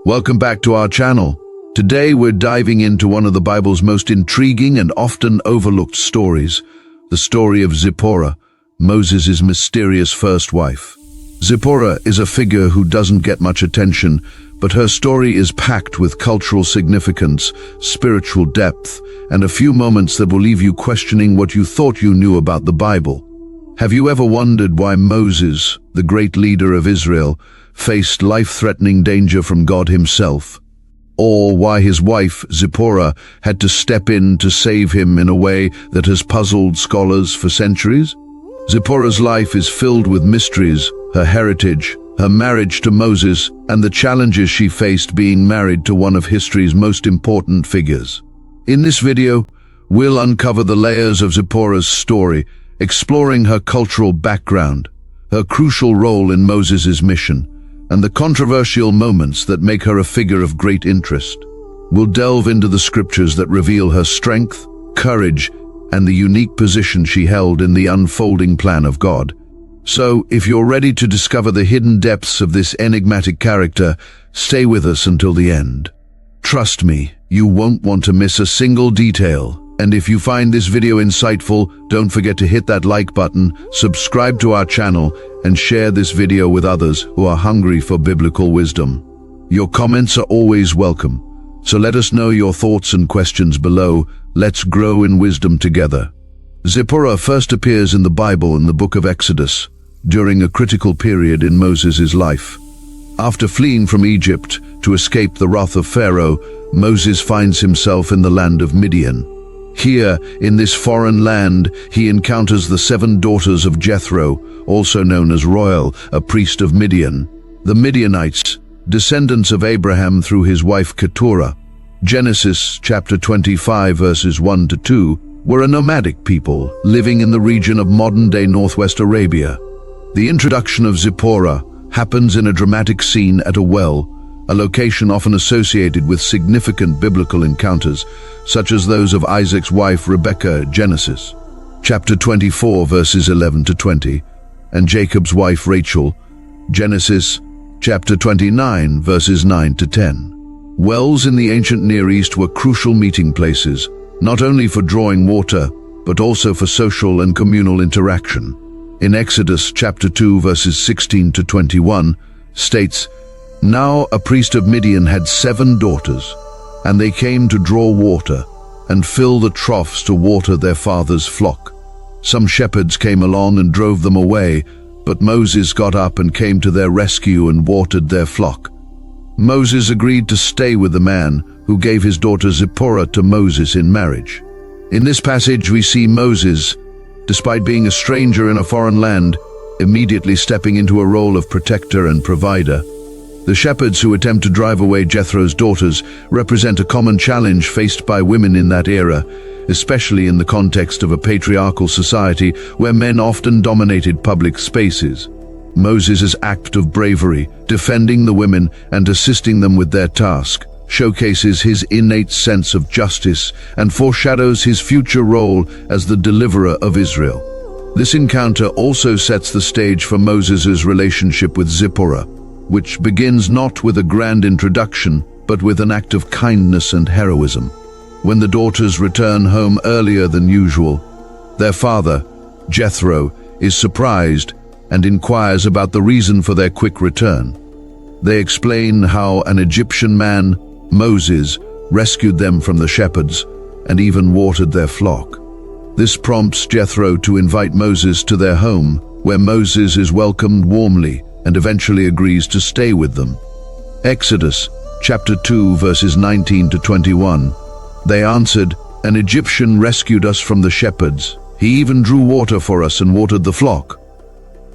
Welcome back to our channel. Today we're diving into one of the Bible's most intriguing and often overlooked stories, the story of Zipporah, Moses' mysterious first wife. Zipporah is a figure who doesn't get much attention, but her story is packed with cultural significance, spiritual depth, and a few moments that will leave you questioning what you thought you knew about the Bible. Have you ever wondered why Moses, the great leader of Israel, faced life-threatening danger from God himself? Or why his wife, Zipporah, had to step in to save him in a way that has puzzled scholars for centuries? Zipporah's life is filled with mysteries, her heritage, her marriage to Moses, and the challenges she faced being married to one of history's most important figures. In this video, we'll uncover the layers of Zipporah's story, exploring her cultural background, her crucial role in Moses' mission, and the controversial moments that make her a figure of great interest. We'll delve into the scriptures that reveal her strength, courage, and the unique position she held in the unfolding plan of God. So, if you're ready to discover the hidden depths of this enigmatic character, stay with us until the end. Trust me, you won't want to miss a single detail. And if you find this video insightful, don't forget to hit that like button, subscribe to our channel, and share this video with others who are hungry for biblical wisdom. Your comments are always welcome, so let us know your thoughts and questions below. Let's grow in wisdom together. Zipporah first appears in the Bible in the book of Exodus, during a critical period in Moses' life. After fleeing from Egypt to escape the wrath of Pharaoh, Moses finds himself in the land of Midian. Here, in this foreign land, he encounters the 7 daughters of Jethro, also known as Royal, a priest of Midian. The Midianites, descendants of Abraham through his wife Keturah. Genesis chapter 25 verses 1 to 2, were a nomadic people living in the region of modern-day northwest Arabia. The introduction of Zipporah happens in a dramatic scene at a well, a location often associated with significant biblical encounters, such as those of Isaac's wife Rebekah, Genesis chapter 24 verses 11 to 20, and Jacob's wife Rachel, Genesis chapter 29 verses 9 to 10. Wells in the ancient Near East were crucial meeting places, not only for drawing water, but also for social and communal interaction. In Exodus chapter 2 verses 16 to 21 states, "Now a priest of Midian had 7 daughters, and they came to draw water and fill the troughs to water their father's flock. Some shepherds came along and drove them away, but Moses got up and came to their rescue and watered their flock. Moses agreed to stay with the man who gave his daughter Zipporah to Moses in marriage." In this passage we see Moses, despite being a stranger in a foreign land, immediately stepping into a role of protector and provider. The shepherds who attempt to drive away Jethro's daughters represent a common challenge faced by women in that era, especially in the context of a patriarchal society where men often dominated public spaces. Moses' act of bravery, defending the women and assisting them with their task, showcases his innate sense of justice and foreshadows his future role as the deliverer of Israel. This encounter also sets the stage for Moses' relationship with Zipporah, which begins not with a grand introduction, but with an act of kindness and heroism. When the daughters return home earlier than usual, their father, Jethro, is surprised and inquires about the reason for their quick return. They explain how an Egyptian man, Moses, rescued them from the shepherds and even watered their flock. This prompts Jethro to invite Moses to their home, where Moses is welcomed warmly and eventually agrees to stay with them. Exodus chapter 2 verses 19 to 21. They answered, "An Egyptian rescued us from the shepherds. He even drew water for us and watered the flock."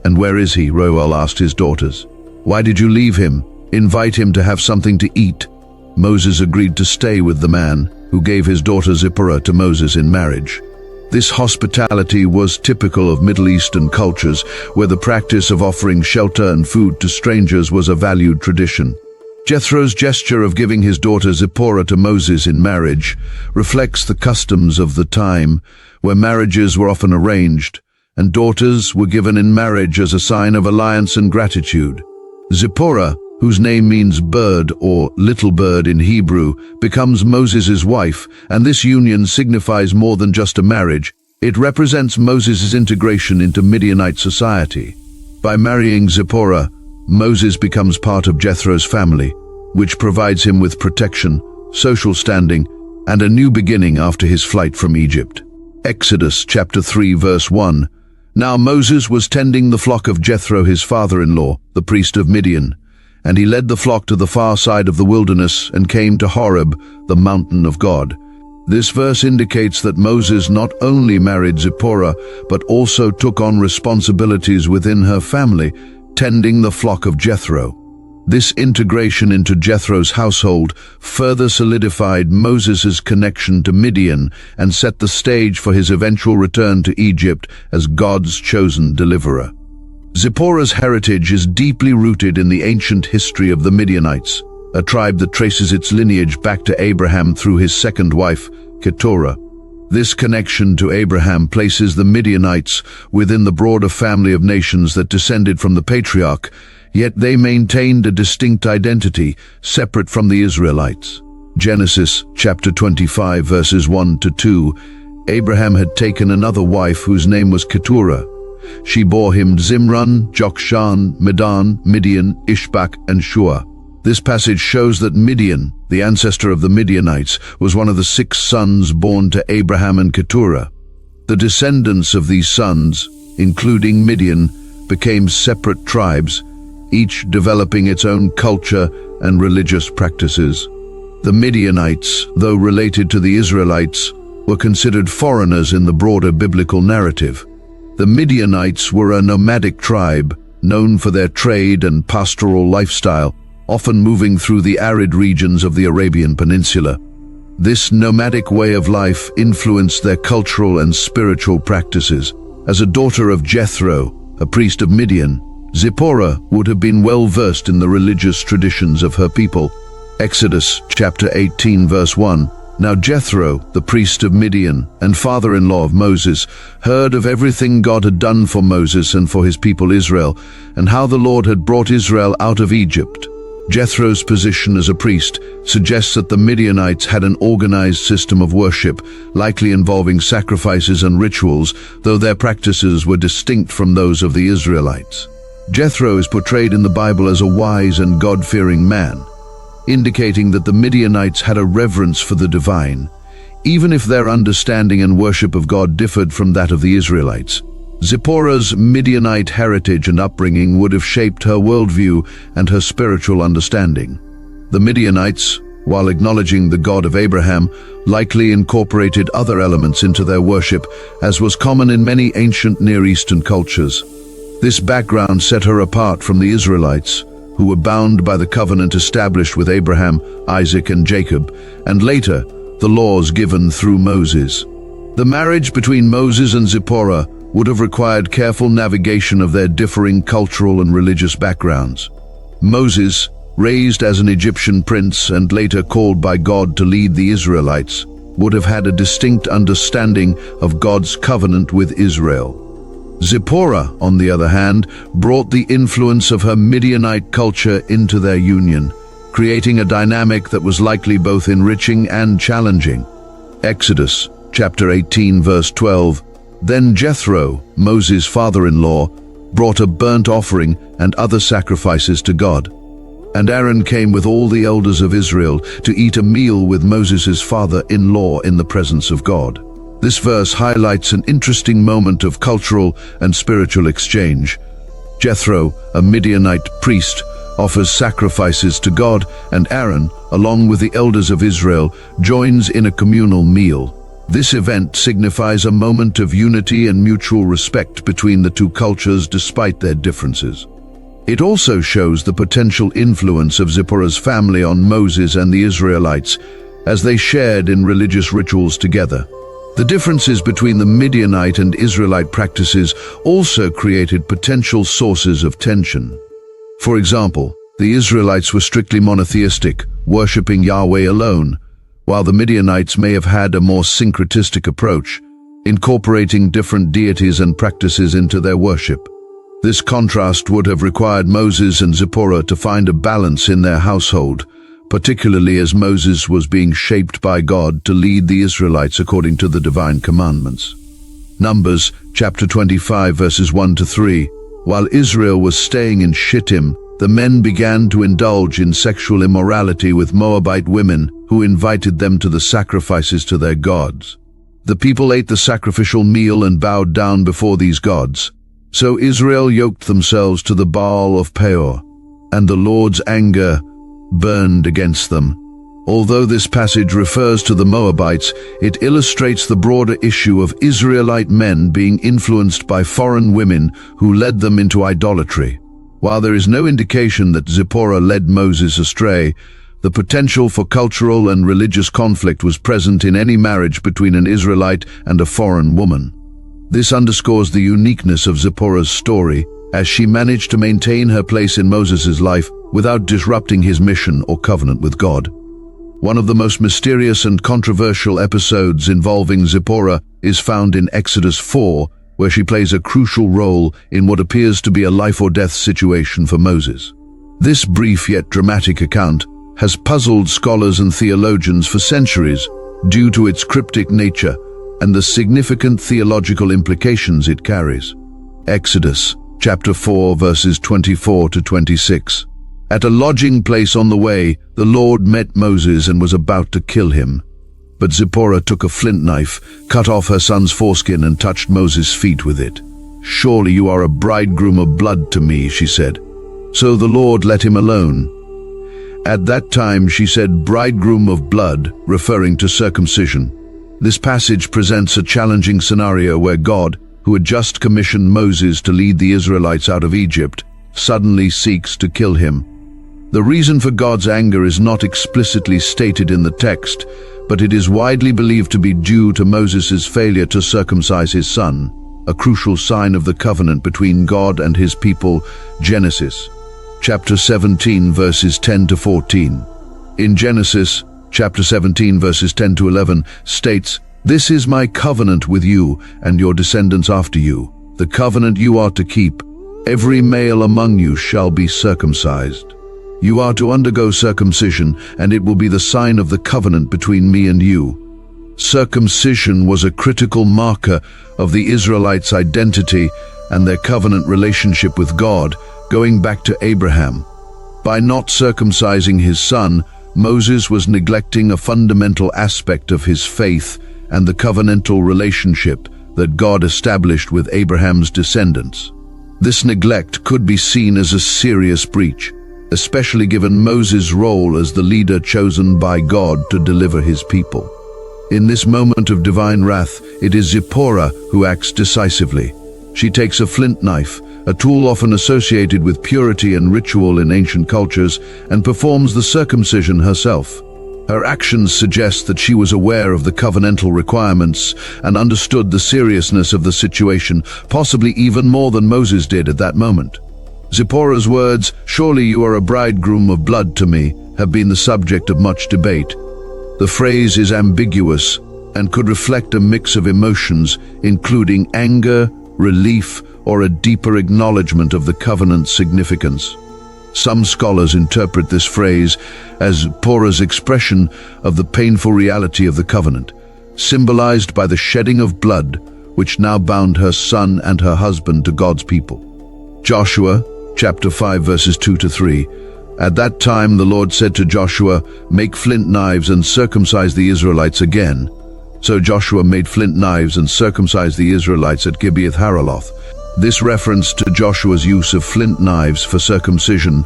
"And where is he?" Reuel asked his daughters. "Why did you leave him? Invite him to have something to eat." Moses agreed to stay with the man who gave his daughter Zipporah to Moses in marriage. This hospitality was typical of Middle Eastern cultures, where the practice of offering shelter and food to strangers was a valued tradition. Jethro's gesture of giving his daughter Zipporah to Moses in marriage reflects the customs of the time, where marriages were often arranged, and daughters were given in marriage as a sign of alliance and gratitude. Zipporah, whose name means bird or little bird in Hebrew, becomes Moses' wife, and this union signifies more than just a marriage. It represents Moses' integration into Midianite society. By marrying Zipporah, Moses becomes part of Jethro's family, which provides him with protection, social standing, and a new beginning after his flight from Egypt. Exodus chapter 3 verse 1. Now Moses was tending the flock of Jethro his father-in-law, the priest of Midian, and he led the flock to the far side of the wilderness and came to Horeb, the mountain of God. This verse indicates that Moses not only married Zipporah, but also took on responsibilities within her family, tending the flock of Jethro. This integration into Jethro's household further solidified Moses' connection to Midian and set the stage for his eventual return to Egypt as God's chosen deliverer. Zipporah's heritage is deeply rooted in the ancient history of the Midianites, a tribe that traces its lineage back to Abraham through his second wife, Keturah. This connection to Abraham places the Midianites within the broader family of nations that descended from the patriarch, yet they maintained a distinct identity, separate from the Israelites. Genesis chapter 25 verses 1 to 2. Abraham had taken another wife whose name was Keturah. She bore him Zimran, Jokshan, Medan, Midian, Ishbak, and Shua. This passage shows that Midian, the ancestor of the Midianites, was one of the 6 sons born to Abraham and Keturah. The descendants of these sons, including Midian, became separate tribes, each developing its own culture and religious practices. The Midianites, though related to the Israelites, were considered foreigners in the broader biblical narrative. The Midianites were a nomadic tribe, known for their trade and pastoral lifestyle, often moving through the arid regions of the Arabian Peninsula. This nomadic way of life influenced their cultural and spiritual practices. As a daughter of Jethro, a priest of Midian, Zipporah would have been well versed in the religious traditions of her people. Exodus chapter 18 verse 1. Now Jethro, the priest of Midian and father-in-law of Moses, heard of everything God had done for Moses and for his people Israel, and how the Lord had brought Israel out of Egypt. Jethro's position as a priest suggests that the Midianites had an organized system of worship, likely involving sacrifices and rituals, though their practices were distinct from those of the Israelites. Jethro is portrayed in the Bible as a wise and God-fearing man, indicating that the Midianites had a reverence for the divine, even if their understanding and worship of God differed from that of the Israelites. Zipporah's Midianite heritage and upbringing would have shaped her worldview and her spiritual understanding. The Midianites, while acknowledging the God of Abraham, likely incorporated other elements into their worship, as was common in many ancient Near Eastern cultures. This background set her apart from the Israelites, who were bound by the covenant established with Abraham, Isaac, and Jacob, and later, the laws given through Moses. The marriage between Moses and Zipporah would have required careful navigation of their differing cultural and religious backgrounds. Moses, raised as an Egyptian prince and later called by God to lead the Israelites, would have had a distinct understanding of God's covenant with Israel. Zipporah, on the other hand, brought the influence of her Midianite culture into their union, creating a dynamic that was likely both enriching and challenging. Exodus chapter 18 verse 12. Then Jethro, Moses' father-in-law, brought a burnt offering and other sacrifices to God. And Aaron came with all the elders of Israel to eat a meal with Moses' father-in-law in the presence of God. This verse highlights an interesting moment of cultural and spiritual exchange. Jethro, a Midianite priest, offers sacrifices to God, and Aaron, along with the elders of Israel, joins in a communal meal. This event signifies a moment of unity and mutual respect between the two cultures despite their differences. It also shows the potential influence of Zipporah's family on Moses and the Israelites as they shared in religious rituals together. The differences between the Midianite and Israelite practices also created potential sources of tension. For example, the Israelites were strictly monotheistic, worshipping Yahweh alone, while the Midianites may have had a more syncretistic approach, incorporating different deities and practices into their worship. This contrast would have required Moses and Zipporah to find a balance in their household, particularly as Moses was being shaped by God to lead the Israelites according to the divine commandments. Numbers chapter 25 verses 1 to 3. While Israel was staying in Shittim, the men began to indulge in sexual immorality with Moabite women who invited them to the sacrifices to their gods. The people ate the sacrificial meal and bowed down before these gods. So Israel yoked themselves to the Baal of Peor, and the Lord's anger burned against them. Although this passage refers to the Moabites, it illustrates the broader issue of Israelite men being influenced by foreign women who led them into idolatry. While there is no indication that Zipporah led Moses astray, the potential for cultural and religious conflict was present in any marriage between an Israelite and a foreign woman. This underscores the uniqueness of Zipporah's story, as she managed to maintain her place in Moses' life without disrupting his mission or covenant with God. One of the most mysterious and controversial episodes involving Zipporah is found in Exodus 4, where she plays a crucial role in what appears to be a life-or-death situation for Moses. This brief yet dramatic account has puzzled scholars and theologians for centuries due to its cryptic nature and the significant theological implications it carries. Exodus chapter 4 verses 24 to 26. At a lodging place on the way, the Lord met Moses and was about to kill him. But Zipporah took a flint knife, cut off her son's foreskin and touched Moses' feet with it. "Surely you are a bridegroom of blood to me," she said. So the Lord let him alone. At that time she said bridegroom of blood, referring to circumcision. This passage presents a challenging scenario where God, who had just commissioned Moses to lead the Israelites out of Egypt, suddenly seeks to kill him. The reason for God's anger is not explicitly stated in the text, but it is widely believed to be due to Moses' failure to circumcise his son, a crucial sign of the covenant between God and his people. Genesis chapter 17 verses 10 to 14. In Genesis chapter 17 verses 10 to 11 states, "This is my covenant with you and your descendants after you, the covenant you are to keep. Every male among you shall be circumcised. You are to undergo circumcision, and it will be the sign of the covenant between me and you." Circumcision was a critical marker of the Israelites' identity and their covenant relationship with God, going back to Abraham. By not circumcising his son, Moses was neglecting a fundamental aspect of his faith and the covenantal relationship that God established with Abraham's descendants. This neglect could be seen as a serious breach, especially given Moses' role as the leader chosen by God to deliver his people. In this moment of divine wrath, it is Zipporah who acts decisively. She takes a flint knife, a tool often associated with purity and ritual in ancient cultures, and performs the circumcision herself. Her actions suggest that she was aware of the covenantal requirements and understood the seriousness of the situation, possibly even more than Moses did at that moment. Zipporah's words, "Surely you are a bridegroom of blood to me," have been the subject of much debate. The phrase is ambiguous and could reflect a mix of emotions, including anger, relief, or a deeper acknowledgement of the covenant's significance. Some scholars interpret this phrase as Zipporah's expression of the painful reality of the covenant, symbolized by the shedding of blood, which now bound her son and her husband to God's people. Joshua chapter 5 verses 2 to 3. At that time the Lord said to Joshua, "Make flint knives and circumcise the Israelites again." So Joshua made flint knives and circumcised the Israelites at Gibeath Haraloth. This reference to Joshua's use of flint knives for circumcision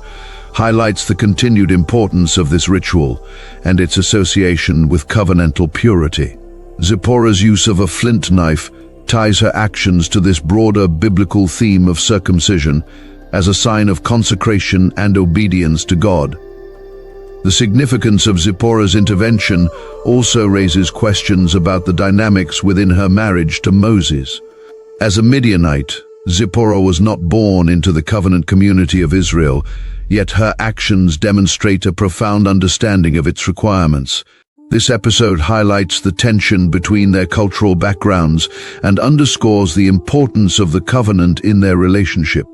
highlights the continued importance of this ritual and its association with covenantal purity. Zipporah's use of a flint knife ties her actions to this broader biblical theme of circumcision as a sign of consecration and obedience to God. The significance of Zipporah's intervention also raises questions about the dynamics within her marriage to Moses. As a Midianite, Zipporah was not born into the covenant community of Israel, yet her actions demonstrate a profound understanding of its requirements. This episode highlights the tension between their cultural backgrounds and underscores the importance of the covenant in their relationship.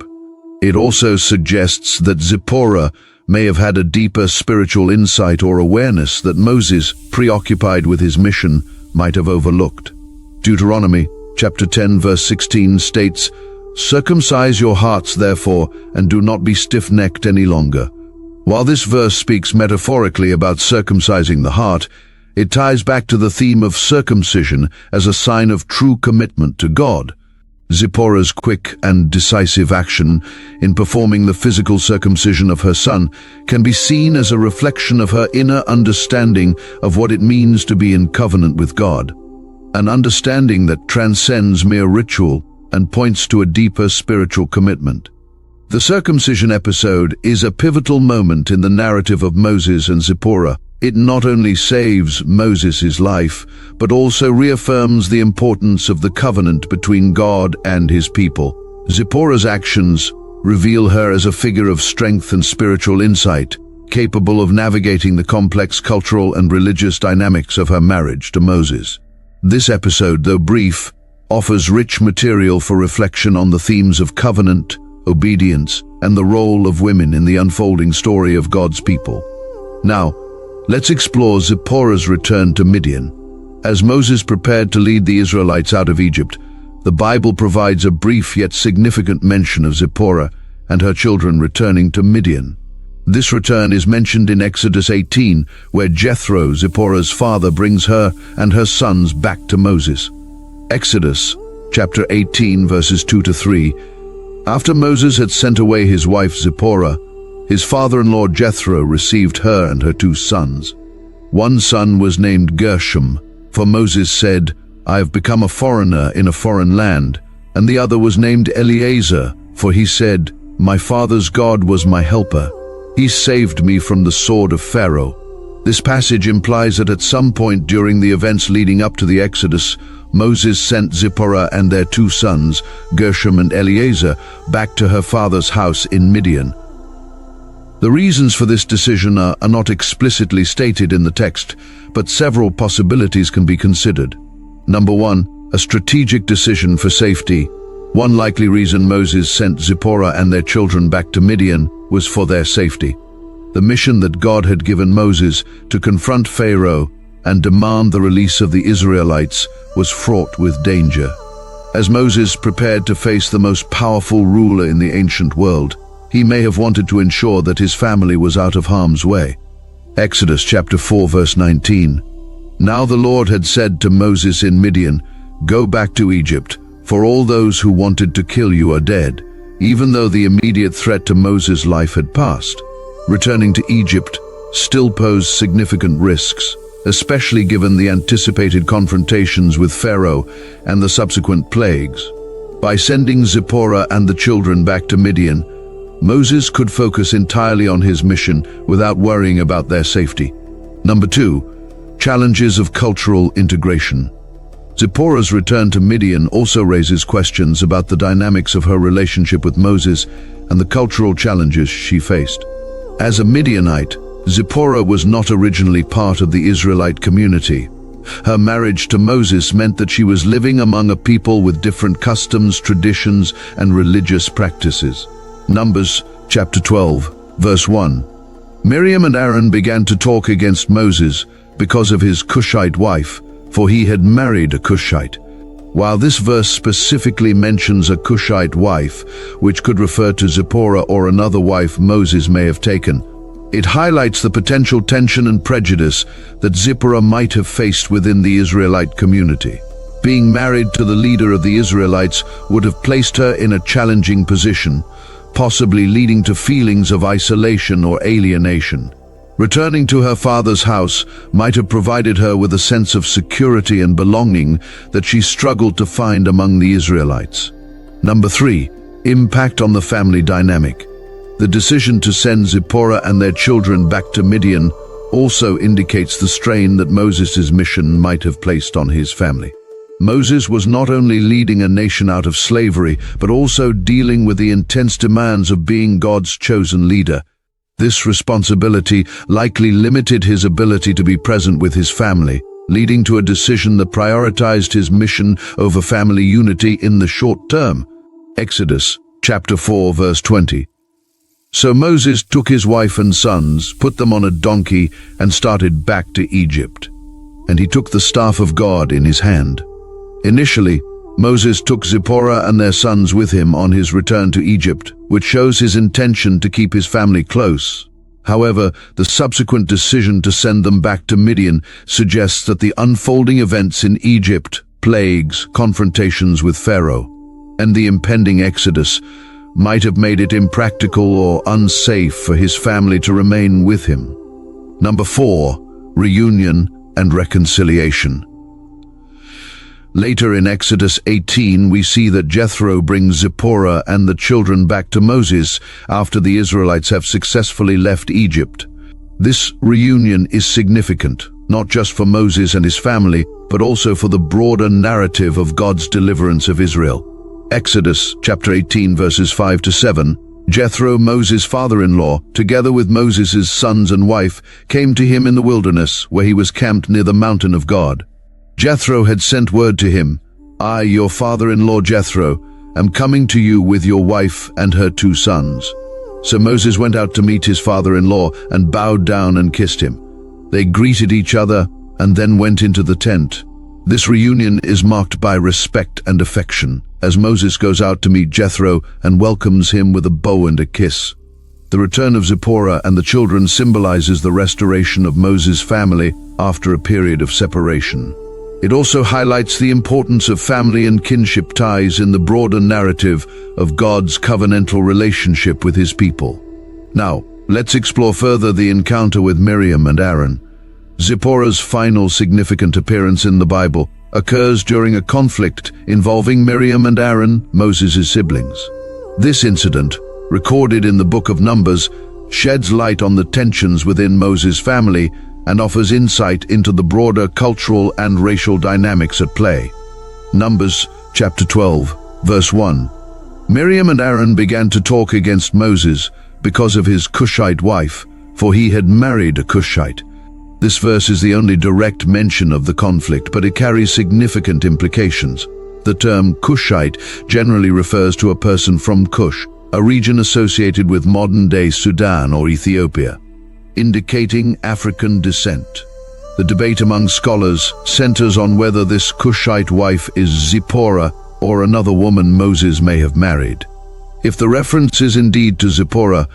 It also suggests that Zipporah may have had a deeper spiritual insight or awareness that Moses, preoccupied with his mission, might have overlooked. Deuteronomy chapter 10 verse 16 states, "Circumcise your hearts therefore, and do not be stiff-necked any longer." While this verse speaks metaphorically about circumcising the heart, it ties back to the theme of circumcision as a sign of true commitment to God. Zipporah's quick and decisive action in performing the physical circumcision of her son can be seen as a reflection of her inner understanding of what it means to be in covenant with God, an understanding that transcends mere ritual and points to a deeper spiritual commitment. The circumcision episode is a pivotal moment in the narrative of Moses and Zipporah. It not only saves Moses' life, but also reaffirms the importance of the covenant between God and his people. Zipporah's actions reveal her as a figure of strength and spiritual insight, capable of navigating the complex cultural and religious dynamics of her marriage to Moses. This episode, though brief, offers rich material for reflection on the themes of covenant, obedience, and the role of women in the unfolding story of God's people. Now, let's explore Zipporah's return to Midian. As Moses prepared to lead the Israelites out of Egypt, the Bible provides a brief yet significant mention of Zipporah and her children returning to Midian. This return is mentioned in Exodus 18, where Jethro, Zipporah's father, brings her and her sons back to Moses. Exodus chapter 18 verses 2-3. After Moses had sent away his wife Zipporah, his father-in-law Jethro received her and her 2 sons. One son was named Gershom, for Moses said, "I have become a foreigner in a foreign land," and the other was named Eleazar, for he said, "My father's God was my helper. He saved me from the sword of Pharaoh." This passage implies that at some point during the events leading up to the Exodus, Moses sent Zipporah and their 2 sons, Gershom and Eleazar, back to her father's house in Midian. The reasons for this decision are not explicitly stated in the text, but several possibilities can be considered. Number 1, a strategic decision for safety. One likely reason Moses sent Zipporah and their children back to Midian was for their safety. The mission that God had given Moses to confront Pharaoh and demand the release of the Israelites was fraught with danger. As Moses prepared to face the most powerful ruler in the ancient world, he may have wanted to ensure that his family was out of harm's way. Exodus chapter 4 verse 19. Now the Lord had said to Moses in Midian, "Go back to Egypt, for all those who wanted to kill you are dead," even though the immediate threat to Moses' life had passed. Returning to Egypt still posed significant risks, especially given the anticipated confrontations with Pharaoh and the subsequent plagues. By sending Zipporah and the children back to Midian, Moses could focus entirely on his mission without worrying about their safety. Number 2, challenges of cultural integration. Zipporah's return to Midian also raises questions about the dynamics of her relationship with Moses and the cultural challenges she faced. As a Midianite, Zipporah was not originally part of the Israelite community. Her marriage to Moses meant that she was living among a people with different customs, traditions, and religious practices. Numbers chapter 12, verse 1. Miriam and Aaron began to talk against Moses because of his Cushite wife, for he had married a Cushite. While this verse specifically mentions a Cushite wife, which could refer to Zipporah or another wife Moses may have taken, it highlights the potential tension and prejudice that Zipporah might have faced within the Israelite community. Being married to the leader of the Israelites would have placed her in a challenging position, possibly leading to feelings of isolation or alienation. Returning to her father's house might have provided her with a sense of security and belonging that she struggled to find among the Israelites. Number 3, impact on the family dynamic. The decision to send Zipporah and their children back to Midian also indicates the strain that Moses' mission might have placed on his family. Moses was not only leading a nation out of slavery, but also dealing with the intense demands of being God's chosen leader. This responsibility likely limited his ability to be present with his family, leading to a decision that prioritized his mission over family unity in the short term. Exodus chapter 4, verse 20. So Moses took his wife and sons, put them on a donkey, and started back to Egypt. And he took the staff of God in his hand. Initially, Moses took Zipporah and their sons with him on his return to Egypt, which shows his intention to keep his family close. However, the subsequent decision to send them back to Midian suggests that the unfolding events in Egypt, plagues, confrontations with Pharaoh, and the impending exodus might have made it impractical or unsafe for his family to remain with him. Number 4, reunion and reconciliation. Later in Exodus 18, we see that Jethro brings Zipporah and the children back to Moses after the Israelites have successfully left Egypt. This reunion is significant, not just for Moses and his family, but also for the broader narrative of God's deliverance of Israel. Exodus chapter 18 verses 5 to 7, Jethro, Moses' father-in-law, together with Moses' sons and wife, came to him in the wilderness, where he was camped near the mountain of God. Jethro had sent word to him, "I, your father-in-law Jethro, am coming to you with your wife and her 2 sons." So Moses went out to meet his father-in-law and bowed down and kissed him. They greeted each other and then went into the tent. This reunion is marked by respect and affection, as Moses goes out to meet Jethro and welcomes him with a bow and a kiss. The return of Zipporah and the children symbolizes the restoration of Moses' family after a period of separation. It also highlights the importance of family and kinship ties in the broader narrative of God's covenantal relationship with his people. Now, let's explore further the encounter with Miriam and Aaron. Zipporah's final significant appearance in the Bible occurs during a conflict involving Miriam and Aaron, Moses' siblings. This incident, recorded in the book of Numbers, sheds light on the tensions within Moses' family and offers insight into the broader cultural and racial dynamics at play. Numbers chapter 12, verse 1. Miriam and Aaron began to talk against Moses because of his Cushite wife, for he had married a Cushite. This verse is the only direct mention of the conflict, but it carries significant implications. The term Cushite generally refers to a person from Cush, a region associated with modern-day Sudan or Ethiopia, indicating African descent. The debate among scholars centers on whether this Cushite wife is Zipporah or another woman Moses may have married. If the reference is indeed to Zipporah,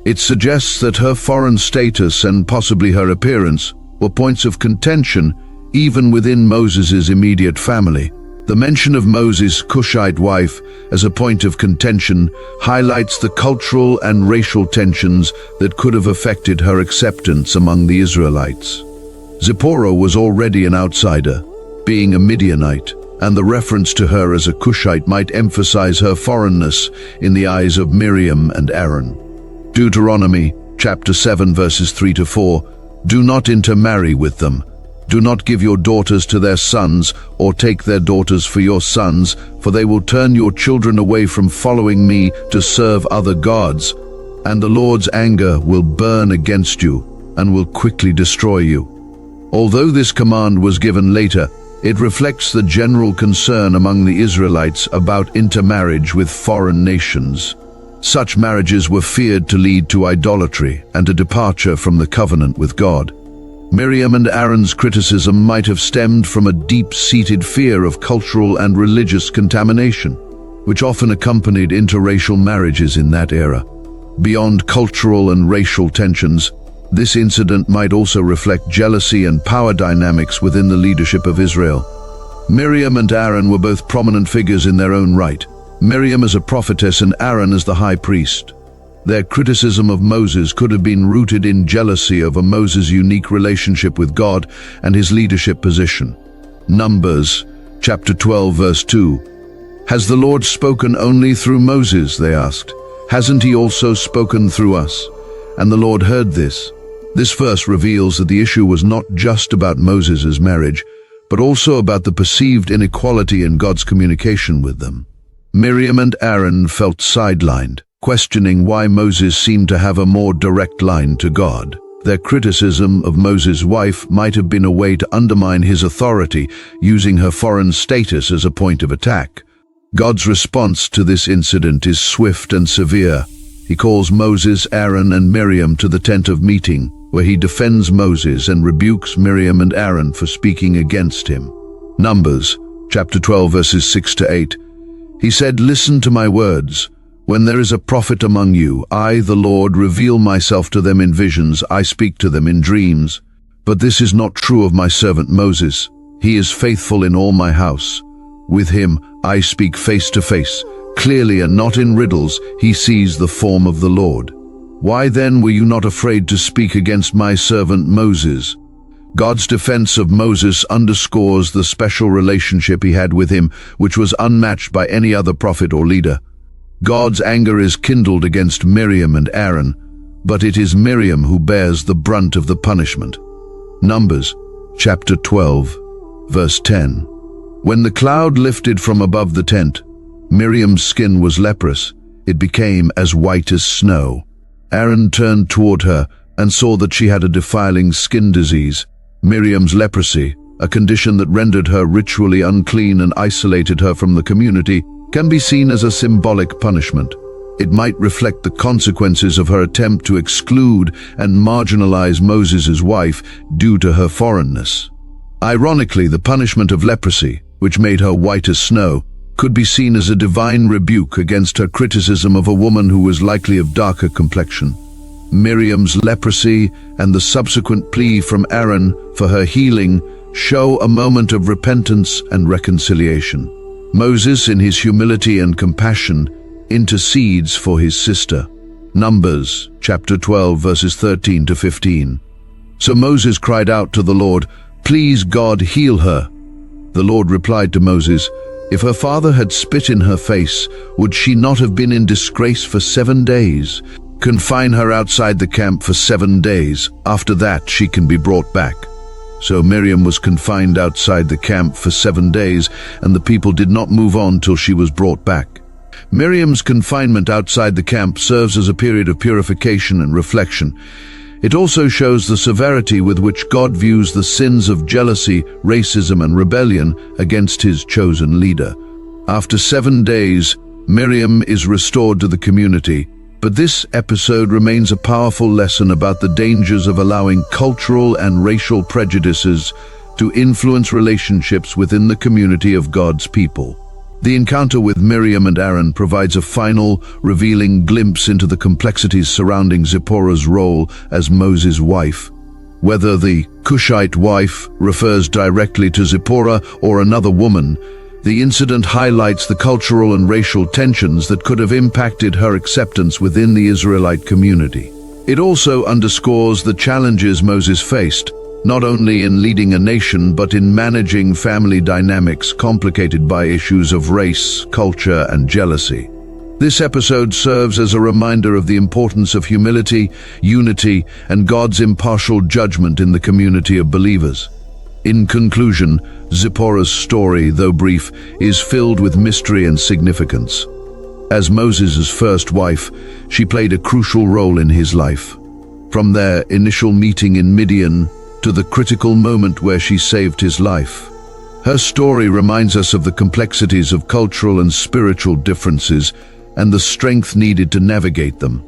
it suggests that her foreign status and possibly her appearance were points of contention even within Moses' immediate family. The mention of Moses' Cushite wife as a point of contention highlights the cultural and racial tensions that could have affected her acceptance among the Israelites. Zipporah was already an outsider, being a Midianite, and the reference to her as a Cushite might emphasize her foreignness in the eyes of Miriam and Aaron. Deuteronomy chapter 7 verses 3 to 4, "Do not intermarry with them. Do not give your daughters to their sons, or take their daughters for your sons, for they will turn your children away from following me to serve other gods, and the Lord's anger will burn against you and will quickly destroy you." Although this command was given later, it reflects the general concern among the Israelites about intermarriage with foreign nations. Such marriages were feared to lead to idolatry and a departure from the covenant with God. Miriam and Aaron's criticism might have stemmed from a deep-seated fear of cultural and religious contamination, which often accompanied interracial marriages in that era. Beyond cultural and racial tensions, this incident might also reflect jealousy and power dynamics within the leadership of Israel. Miriam and Aaron were both prominent figures in their own right, Miriam as a prophetess and Aaron as the high priest. Their criticism of Moses could have been rooted in jealousy over Moses' unique relationship with God and his leadership position. Numbers chapter 12 verse 2. "Has the Lord spoken only through Moses?" they asked. "Hasn't he also spoken through us?" And the Lord heard this. This verse reveals that the issue was not just about Moses' marriage, but also about the perceived inequality in God's communication with them. Miriam and Aaron felt sidelined, questioning why Moses seemed to have a more direct line to God. Their criticism of Moses' wife might have been a way to undermine his authority, using her foreign status as a point of attack. God's response to this incident is swift and severe. He calls Moses, Aaron, and Miriam to the tent of meeting, where he defends Moses and rebukes Miriam and Aaron for speaking against him. Numbers, chapter 12, verses 6 to 8. He said, "Listen to my words. When there is a prophet among you, I, the Lord, reveal myself to them in visions. I speak to them in dreams. But this is not true of my servant Moses. He is faithful in all my house. With him I speak face to face, clearly and not in riddles. He sees the form of the Lord. Why then were you not afraid to speak against my servant Moses?" God's defense of Moses underscores the special relationship he had with him, which was unmatched by any other prophet or leader. God's anger is kindled against Miriam and Aaron, but it is Miriam who bears the brunt of the punishment. Numbers, chapter 12, verse 10. When the cloud lifted from above the tent, Miriam's skin was leprous. It became as white as snow. Aaron turned toward her and saw that she had a defiling skin disease, Miriam's leprosy, a condition that rendered her ritually unclean and isolated her from the community, can be seen as a symbolic punishment. It might reflect the consequences of her attempt to exclude and marginalize Moses' wife due to her foreignness. Ironically, the punishment of leprosy, which made her white as snow, could be seen as a divine rebuke against her criticism of a woman who was likely of darker complexion. Miriam's leprosy and the subsequent plea from Aaron for her healing show a moment of repentance and reconciliation. Moses, in his humility and compassion, intercedes for his sister. Numbers, chapter 12, verses 13 to 15. So Moses cried out to the Lord, "Please, God, heal her." The Lord replied to Moses, "If her father had spit in her face, would she not have been in disgrace for 7 days? Confine her outside the camp for 7 days. After that, she can be brought back." So Miriam was confined outside the camp for 7 days, and the people did not move on till she was brought back. Miriam's confinement outside the camp serves as a period of purification and reflection. It also shows the severity with which God views the sins of jealousy, racism, and rebellion against his chosen leader. After 7 days, Miriam is restored to the community, but this episode remains a powerful lesson about the dangers of allowing cultural and racial prejudices to influence relationships within the community of God's people. The encounter with Miriam and Aaron provides a final, revealing glimpse into the complexities surrounding Zipporah's role as Moses' wife. Whether the Cushite wife refers directly to Zipporah or another woman, the incident highlights the cultural and racial tensions that could have impacted her acceptance within the Israelite community. It also underscores the challenges Moses faced, not only in leading a nation but in managing family dynamics complicated by issues of race, culture, and jealousy. This episode serves as a reminder of the importance of humility, unity, and God's impartial judgment in the community of believers. In conclusion, Zipporah's story, though brief, is filled with mystery and significance. As Moses' first wife, she played a crucial role in his life. From their initial meeting in Midian to the critical moment where she saved his life. Her story reminds us of the complexities of cultural and spiritual differences and the strength needed to navigate them.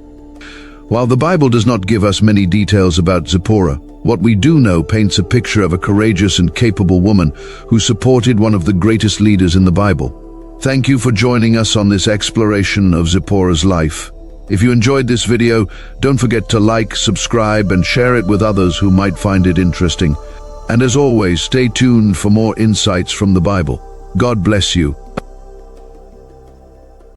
While the Bible does not give us many details about Zipporah, what we do know paints a picture of a courageous and capable woman who supported one of the greatest leaders in the Bible. Thank you for joining us on this exploration of Zipporah's life. If you enjoyed this video, don't forget to like, subscribe, and share it with others who might find it interesting. And as always, stay tuned for more insights from the Bible. God bless you.